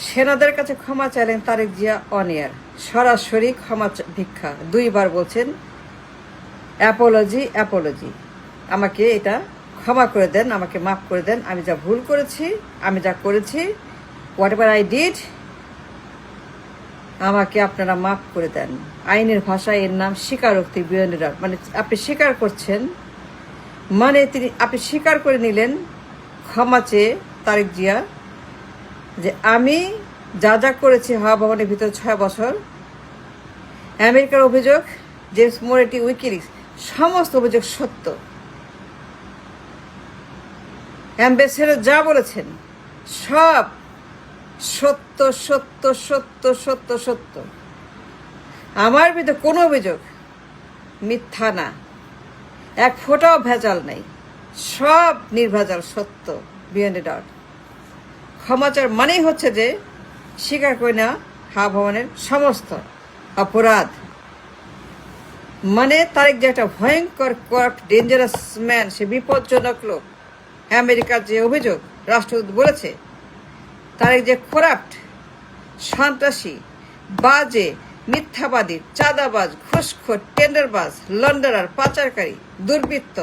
সেনাদের কাছে ক্ষমা চাইলেন তারেক জিয়া অন এয়ার, সরাসরি ক্ষমা ভিক্ষা, 2বার বলছেন অ্যাপোলজি অ্যাপোলজি, আমাকে এটা ক্ষমা করে দেন, আমাকে মাফ করে দেন, আমি যা ভুল করেছি, আমি যা করেছি, হোয়াট এভার আই ডিড, আমাকে আপনারা মাফ করে দেন। আইনের ভাষায় এর নাম স্বীকারোক্তি বিয়ন্ড, মানে আপনি স্বীকার করছেন, মানে আপনি স্বীকার করে নিলেন ক্ষমা চেয়ে তারেক জিয়া যে আমি যা যা করেছি হাওয়া ভবনের ভিতরে 6 বছর, আমেরিকার অভিযোগ, জেমস মোরেটি, উইকিলিক্স, সমস্ত অভিযোগ সত্য। অ্যাম্বাসেডর যা বলেছেন সব সত্য সত্য সত্য সত্য সত্য। আমার বিরুদ্ধে কোনো অভিযোগ মিথ্যা না, এক ফোঁটাও ভেজাল নেই, সব নির্ভেজাল সত্য বিয়ন্ড ডাউট। ক্ষমাচার মানেই হচ্ছে যে স্বীকার করে না হাওয়া ভবনের সমস্ত অপরাধ। মানে তারেক যে একটা ভয়ঙ্কর করাপ্ট ডেঞ্জারাস ম্যান, সে বিপজ্জনক লোক। আমেরিকার যে অভিযোগ রাষ্ট্রদূত বলেছে তারেক যে করাপ্ট, সন্ত্রাসী, বাজে, মিথ্যাবাদী, চাঁদাবাজ, ঘুষখোর, টেন্ডারবাজ, লন্ডারার, পাচারকারী, দুর্বৃত্ত,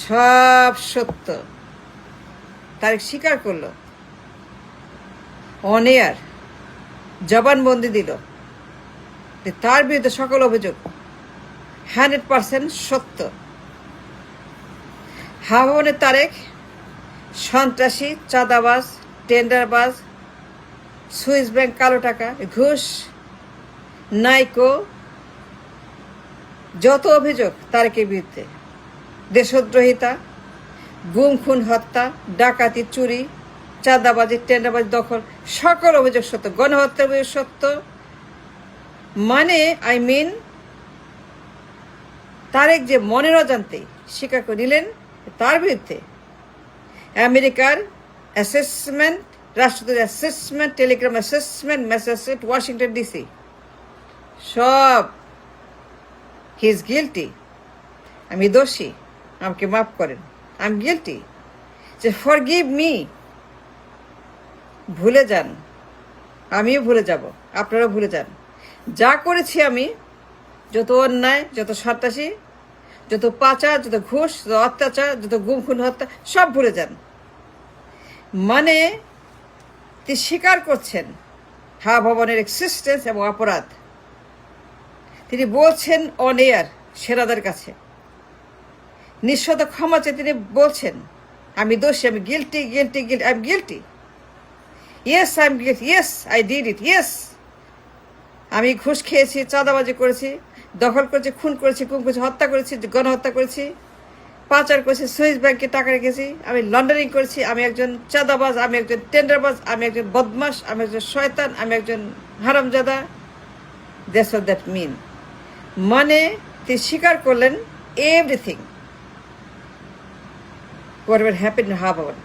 সব সত্য তারেক স্বীকার করলো, অন এয়ার জবানবন্দি দিল যে তার বিরুদ্ধে সকল অভিযোগ 100% সত্য। হাওয়া ভবনের তারেক সন্ত্রাসী, চাঁদাবাজ, টেন্ডারবাজ, সুইস ব্যাংক, কালো টাকা, ঘুষ, নাইকো, যত অভিযোগ তারেকের বিরুদ্ধে, দেশদ্রোহিতা, গুম খুন হত্যা, ডাকাতি, চুরি, চাঁদাবাজি, টেন্ডারবাজি, দখল, সকল অভিযোগ সত্য। গণহত্যা অভিযোগ সত্য। মানে আই মিন তারেক যে মনের অজান্তে স্বীকার করে নিলেন তার বিরুদ্ধে আমেরিকার অ্যাসেসমেন্ট, রাষ্ট্রদূতের assessment, telegram assessment, Massachusetts, Washington DC, সব হি ইজ গিল্টি, আমি দোষী, আমাকে মাফ করেন, আই এম গিল্টি, যে ফরগিভ মি, ভুলে যান, আমিও ভুলে যাব, আপনারাও ভুলে যান। যা করেছি আমি, যত অন্যায়, যত সন্ত্রাসী, যত পাচার, যত ঘুষ, যত অত্যাচার, যত গুম খুন হত্যা, সব ভুলে যান। মানে তিনি স্বীকার করছেন হাওয়া ভবনের এক্সিস্টেন্স এবং অপরাধ। তিনি বলছেন অন এয়ার সেনাদের কাছে, নিঃশত ক্ষমা চেয়ে তিনি বলছেন আমি দোষী, আমি guilty guilty guilty, I am guilty, yes I am guilty, yes I did it, yes আমি ঘুষ খেয়েছি, চাঁদাবাজি করেছি, দখল করেছি, খুন করেছি, গুম করেছি, হত্যা করেছি, গণহত্যা করেছি, পাচার করেছি, সুইস ব্যাংকে টাকা রেখেছি, আমি লন্ডারিং করেছি, আমি একজন চাঁদাবাজ, আমি একজন টেন্ডারবাজ, আমি একজন বদমাশ, আমি একজন শয়তান, আমি একজন হারামজাদা। That's what that mean. মানে তিনি স্বীকার করলেন everything whatever happened in Hawa Bhaban.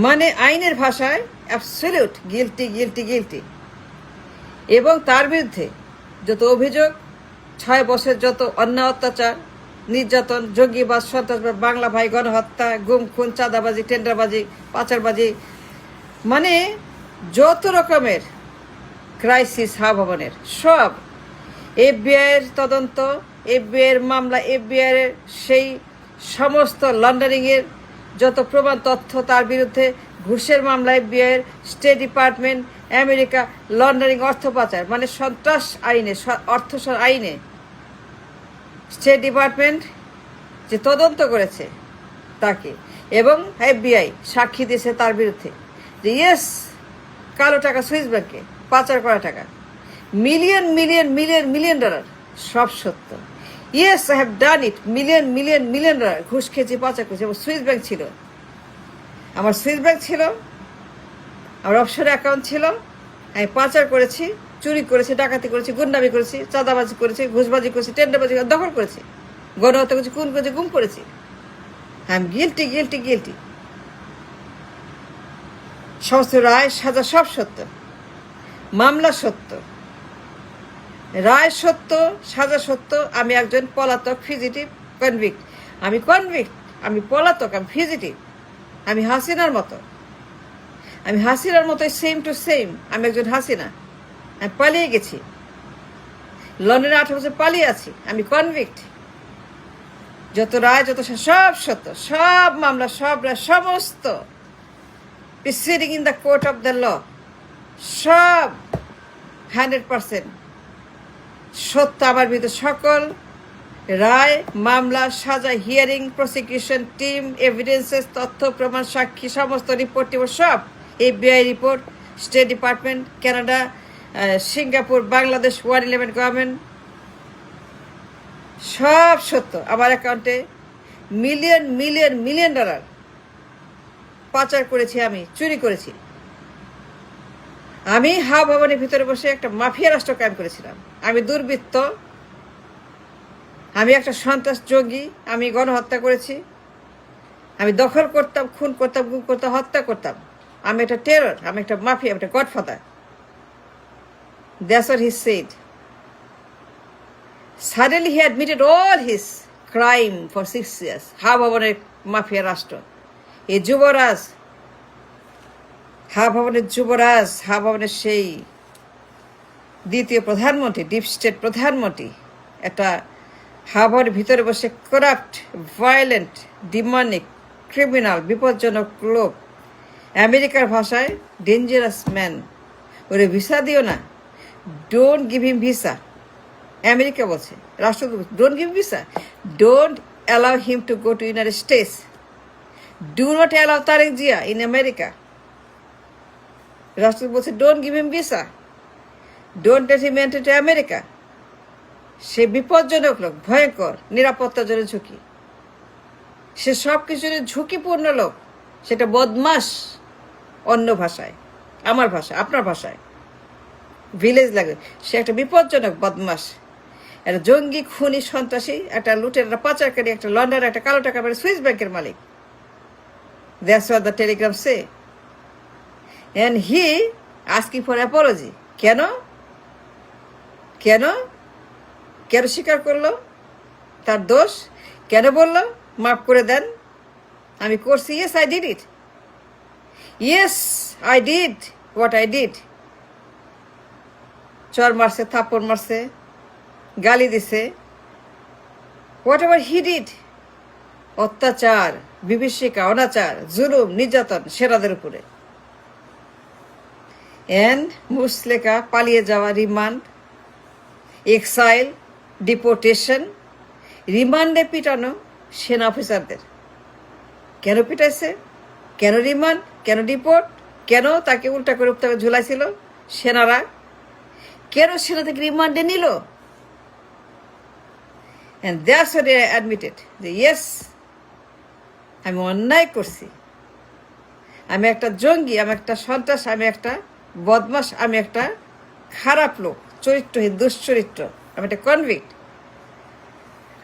মানে আইনের ভাষায় অ্যাবসলিউট গিল্টি গিল্টি গিল্টি। এবং তার বিরুদ্ধে যত অভিযোগ, 6 বছর যত অন্যায়, অত্যাচার, নির্যাতন, জঙ্গিবাদ, সন্ত্রাসবাদ, বাংলা ভাই, গণহত্যা, গুম খুন, চাঁদাবাজি, টেন্ডারবাজি, পাচারবাজি, মানে যত রকমের ক্রাইসিস হাওয়া ভবনের, সব এফবিআইয়ের তদন্ত, এফবিআইয়ের মামলা, এফবিআইয়ের সেই সমস্ত লন্ডারিংয়ের যত প্রমাণ তথ্য তার বিরুদ্ধে, ঘুষের মামলা, এফবিআইয়ের, স্টেট ডিপার্টমেন্ট, আমেরিকা, লন্ডারিং, অর্থ পাচার, মানে সন্ত্রাস আইনে, অর্থ আইনে স্টেট ডিপার্টমেন্ট যে তদন্ত করেছে তাকে, এবং এফবিআই সাক্ষী দিয়েছে তার বিরুদ্ধে যে ইয়েস কালো টাকা, সুইস ব্যাংকে পাচার করা টাকা, million million million million dollar, সব সত্য। Yes I have done it, million million million dollar ঘুষ খেয়েছি, পাচার করেছি, এবং সুইস ব্যাংক ছিল, আমার সুইস ব্যাংক ছিল, আমার অফশোর অ্যাকাউন্ট ছিল, আমি পাচার করেছি, চুরি করেছি, ডাকাতি করেছি, গুন্ডামি করেছি, চাঁদাবাজি করেছি, ঘুষবাজি করেছি, টেন্ডারবাজি, দখল করেছি, গণহত্যা করেছি, খুন করেছি, গুম করেছি। I am guilty guilty guilty. সমস্ত রায়, সাজা সব সত্য, মামলা সত্য, রায় সত্য, সাজা সত্য। আমি একজন পলাতক, ফিজিটিভ, কনভিক্ট, আমি কনভিক্ট, আমি পলাতক, আমি ফিজিটিভ, আমি হাসিনার মতো, আমি হাসিনার মতো সেম টু সেম। আমি একজন হাসিনা, আমি পালিয়ে গেছি, লন্ডনে 18 বছর পালিয়ে আছি, আমি কনভিক্ট। যত রায়, যত সব সত্য, সব মামলা, সব রায়, সমস্ত proceeding in the court of the law, সব 100% সত্য। আমার বিরুদ্ধে সকল রায়, মামলা, সাজা, হিয়ারিং, প্রসিকিউশন টিম, এভিডেন্সেস, তথ্য প্রমাণ, সাক্ষী, সমস্ত রিপোর্ট সব, FBI report, state department, Canada, Singapore, Bangladesh, 111 government, সব সত্য। আমার অ্যাকাউন্টে মিলিয়ন মিলিয়ন মিলিয়ন ডলার পাচার করেছি, আমি চুরি করেছি। আমি হাওয়া ভবনের ভিতরে বসে একটা মাফিয়া রাষ্ট্র কায়েম করেছিলাম। আমি দুর্বৃত্ত, আমি একটা সন্ত্রাস জঙ্গি, আমি গণহত্যা করেছি, আমি দখল করতাম, খুন করতাম, গুম করতাম, হত্যা করতাম। আমি একটা টেরর, আমি একটা মাফিয়া, একটা godfather. That's what he said. Suddenly he admitted all his crime for 6 years. হাওয়া ভবনের মাফিয়া রাষ্ট্র, এই যুবরাজ, হাওয়া ভবনের যুবরাজ, হাওয়া ভবনের সেই দ্বিতীয় প্রধানমন্ত্রী, ডিপ স্টেট প্রধানমন্ত্রী, একটা হাওয়া ভবনের ভিতরে বসে করাপ্ট, ভায়োলেন্ট, ডিমনিক, ক্রিমিনাল, বিপজ্জনক লোক। আমেরিকার ভাষায় ডেঞ্জারাস ম্যান। ওরে ভিসা দিও না, don't give him visa. America বলছে, রাষ্ট্রদূত, don't give visa, don't allow him to go to United States, do not allow Tarique Zia in America. রাষ্ট্রদূত বলছে, don't give him visa, don't let him enter to America. সে বিপজ্জনক লোক, ভয়ঙ্কর, নিরাপত্তার জন্য ঝুঁকি, সে সব কিছুর ঝুঁকিপূর্ণ লোক, সেটা বদমাস। অন্য ভাষায়, আমার ভাষা, আপনার ভাষায় ভিলেজ লাগে, সে একটা বিপজ্জনক বদমাস, একটা জঙ্গি, খুনি, সন্ত্রাসী, একটা লুটের, একটা পাচারকারী, একটা লন্ডার, একটা কালো টাকা মানে সুইস ব্যাংকের মালিক। That's what the telegram say. And he asking for apology. কেন কেন কেন স্বীকার করলো তার দোষ? কেন বলল মাফ করে দেন? আমি করছি, yes I did it, yes I did what I did. চর মারছে, থাপ্পড় মারছে, গালি দিছে, হোয়াট এভার হি ডিড। অত্যাচার, বিভীষিকা, অনাচার, জুলুম, নির্যাতন সেনাদের উপরে। এন্ড মুসলেকা, পালিয়ে যাওয়া, রিমান্ড, এক্সাইল, ডিপোর্টেশন, রিমান্ডে পিটানো সেনা অফিসারদের। কেন পিটাইছে? কেন রিমান্ড? কেন ডিপোর্ট? কেন তাকে উল্টা করে ঝুলাইছিল সেনারা? কেন সেনা থেকে রিমান্ডে নিল? And that's what they admitted. Yes, আমি অন্যায় করছি, আমি একটা জঙ্গি, আমি একটা সন্ত্রাস, আমি একটা বদমাস, আমি একটা খারাপ লোক, চরিত্রহীন, দুশ্চরিত্র, আমি একটা কনভিক্ট।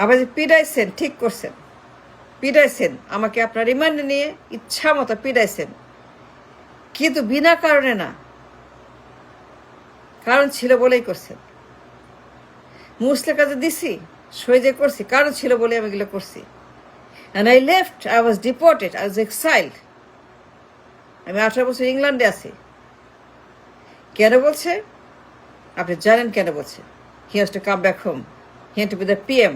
আবার যে পিডাইছেন, ঠিক করছেন, পিডাইছেন আমাকে, আপনার রিমান্ডে নিয়ে ইচ্ছা মতো পিডাইছেন, কিন্তু বিনা কারণে না, কারণ ছিল বলেই করছেন। মুসলের কাছে দিছি, সই যে করছি, কারণ ছিল বলে আমি এগুলো করছি। And I left, I was deported, I was exiled. আমি 18 বছর ইংল্যান্ডে আছি। কেন বলছে? আপনি জানেন কেন বলছে? He has to come back home. He has to be the PM.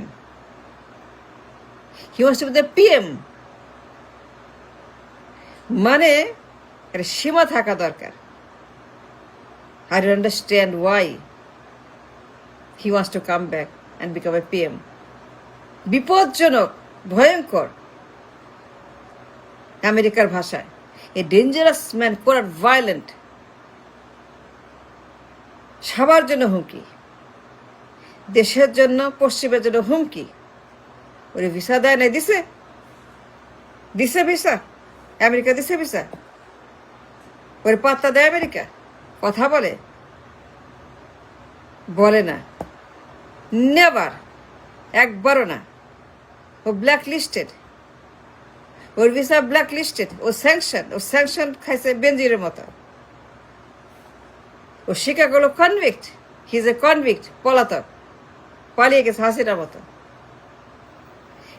He wants to be the PM. মানে একটা সীমা থাকা দরকার। I don't understand why he wants to come back and become a PM. বিপজ্জনক, ভয়ঙ্কর, আমেরিকার ভাষায় a dangerous man, corrupt, violent, সবার জন্য হুমকি, দেশের জন্য, পশ্চিমের জন্য হুমকি। ওরে ভিসা দেয় নাই, দিছে দিছে ভিসা, আমেরিকা দিছে ভিসা। ওরে পাত্তা দেয় আমেরিকা? কথা বলে? বলে না, নেভার, একবারও না। ও ব্ল্যাক লিস্টেড, ওর ভিসা ব্ল্যাক লিস্টেড, ও স্যাংশন খাইছে বেনজিরের মতো। ও স্বীকার করলো convict, he is a convict, পলাতক, পালিয়ে গেছে হাসিনার মতো।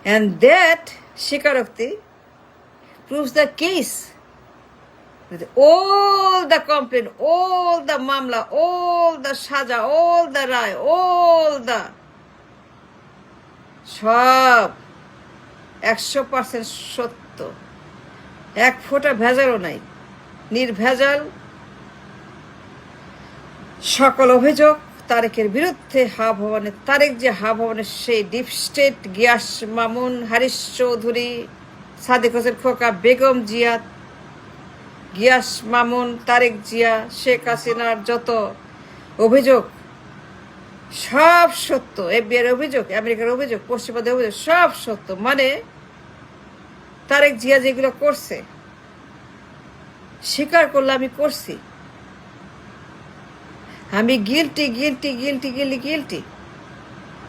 অ্যান্ড দ্যাট স্বীকারোক্তি proves the case. All the complaint, all the mamla, all the saja, all the rai, all the সব 100% সত্য, এক ফোঁটা ভেজালও নাই, নির্ভেজাল সকল অভিযোগ তারেকের বিরুদ্ধে হাওয়া ভবনে। তারেক যে হাওয়া ভবনের সেই ডিপ স্টেট, গিয়াস মামুন, হারিস চৌধুরী, সাদিক হোসেন খোকা, বেগম জিয়া, গিয়াস মামুন, তারেক জিয়া, শেখ হাসিনার যত অভিযোগ সব সত্য। এফবিআই অভিযোগ, আমেরিকার অভিযোগ, পশ্চিমবঙ্গের অভিযোগ সব সত্য। মানে তারেক জিয়া যেগুলো করছে স্বীকার করলে আমি করছি, আমি গিলটি গিলটি গিলটি গিলি গিলটি।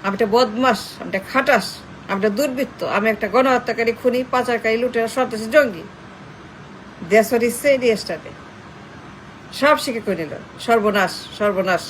আমি একটা বদমাস, আমি একটা খাটাস, আমি একটা দুর্বৃত্ত, আমি একটা গণহত্যাকারী, খুনি, পাচারকারী, লুটেরা, সন্ত্রাসী, জঙ্গি। That's what he said yesterday. সব স্বীকার করে নিল। সর্বনাশ, সর্বনাশ।